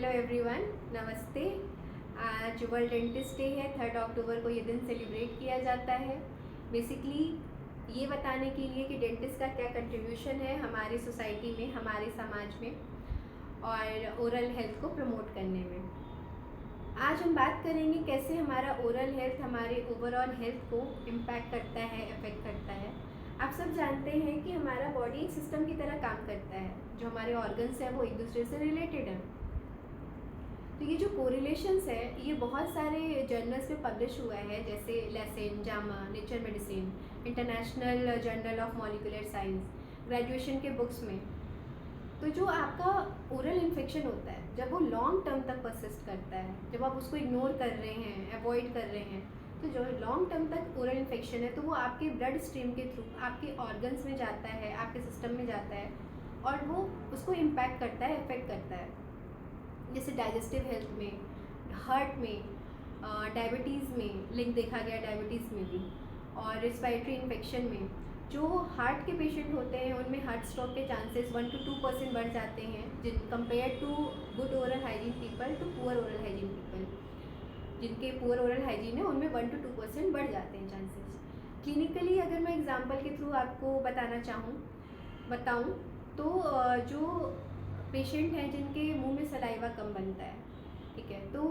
Hello everyone, नमस्ते। आज world dentist day है। 3 अक्टूबर को ये दिन सेलिब्रेट किया जाता है। बेसिकली ये बताने के लिए कि डेंटिस्ट का क्या कंट्रीब्यूशन है हमारी सोसाइटी में, हमारे समाज में और ओरल हेल्थ को प्रमोट करने में। आज हम बात करेंगे कैसे हमारा ओरल हेल्थ हमारे ओवरऑल हेल्थ को इम्पैक्ट करता है, अफेक्ट करता है। आप सब जानते हैं कि हमारा बॉडी एक सिस्टम की तरह काम करता है। जो हमारे ऑर्गन्स हैं वो एक दूसरे से रिलेटेड हैं। तो ये जो कोरिलेशंस है ये बहुत सारे जर्नल्स में पब्लिश हुआ है, जैसे Lancet, JAMA, nature medicine, international journal of molecular science, graduation के बुक्स में। तो जो आपका ओरल इन्फेक्शन होता है जब वो लॉन्ग टर्म तक परसिस्ट करता है, जब आप उसको इग्नोर कर रहे हैं, अवॉइड कर रहे हैं, तो जो लॉन्ग टर्म तक ओरल इन्फेक्शन है तो वो आपके ब्लड स्ट्रीम के थ्रू आपके ऑर्गन्स में जाता है, आपके सिस्टम में जाता है और वो उसको इम्पैक्ट करता है, इफेक्ट करता है। जैसे डाइजेस्टिव हेल्थ में, हार्ट में, डायबिटीज़ में लिंक देखा गया, डायबिटीज़ में भी, और रिस्पायरेटरी इन्फेक्शन में। जो हार्ट के पेशेंट होते हैं उनमें हार्ट स्ट्रोक के चांसेस 1 to 2% बढ़ जाते हैं, जिन compare to good oral hygiene people to poor oral hygiene people. जिनके पुअर ओरल हाइजीन है उनमें 1 to 2% बढ़ जाते हैं चांसेस। क्लिनिकली अगर मैं एग्जांपल के थ्रू आपको बताऊं तो जो पेशेंट हैं जिनके मुंह में सलाइवा कम बनता है, ठीक है, तो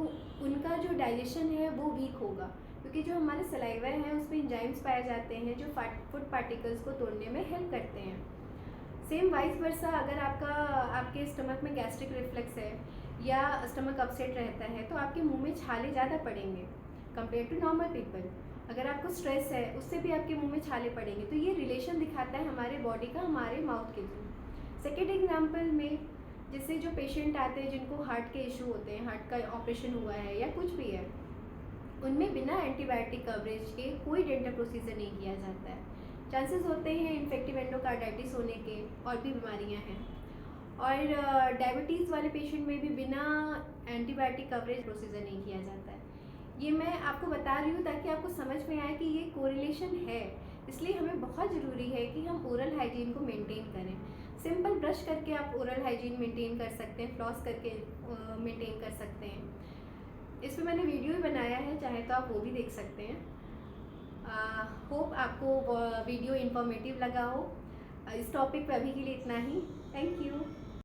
उनका जो डाइजेशन है वो वीक होगा, क्योंकि जो हमारे सलाइवा हैं उसमें एंजाइम्स पाए जाते हैं जो फूड पार्टिकल्स को तोड़ने में हेल्प करते हैं। सेम वाइस वर्सा, अगर आपके स्टमक में गैस्ट्रिक रिफ्लेक्स है या स्टमक अपसेट रहता है तो आपके मुंह में छाले ज़्यादा पड़ेंगे कंपेयर टू नॉर्मल पीपल। अगर आपको स्ट्रेस है उससे भी आपके मुंह में छाले पड़ेंगे। तो ये रिलेशन दिखाता है हमारे बॉडी का हमारे माउथ के थ्रू। सेकेंड एग्जाम्पल में, जैसे जो पेशेंट आते हैं जिनको हार्ट के इशू होते हैं, हार्ट का ऑपरेशन हुआ है या कुछ भी है, उनमें बिना एंटीबायोटिक कवरेज के कोई डेंटल प्रोसीजर नहीं किया जाता है। चांसेस होते हैं इन्फेक्टिव एंडोकार्डाइटिस होने के, और भी बीमारियां हैं। और डायबिटीज़ वाले पेशेंट में भी बिना एंटीबायोटिक कवरेज प्रोसीजर नहीं किया जाता है। ये मैं आपको बता रही हूँ ताकि आपको समझ में आए कि ये कोरिलेशन है। इसलिए हमें बहुत ज़रूरी है कि हम ओरल हाइजीन को मेंटेन करें। सिंपल ब्रश करके आप ओरल हाइजीन मेंटेन कर सकते हैं, फ्लॉस करके मेंटेन कर सकते हैं। इस पर मैंने वीडियो भी बनाया है, चाहे तो आप वो भी देख सकते हैं। होप आपको वीडियो इन्फॉर्मेटिव लगा हो। इस टॉपिक पे अभी के लिए इतना ही। Thank you.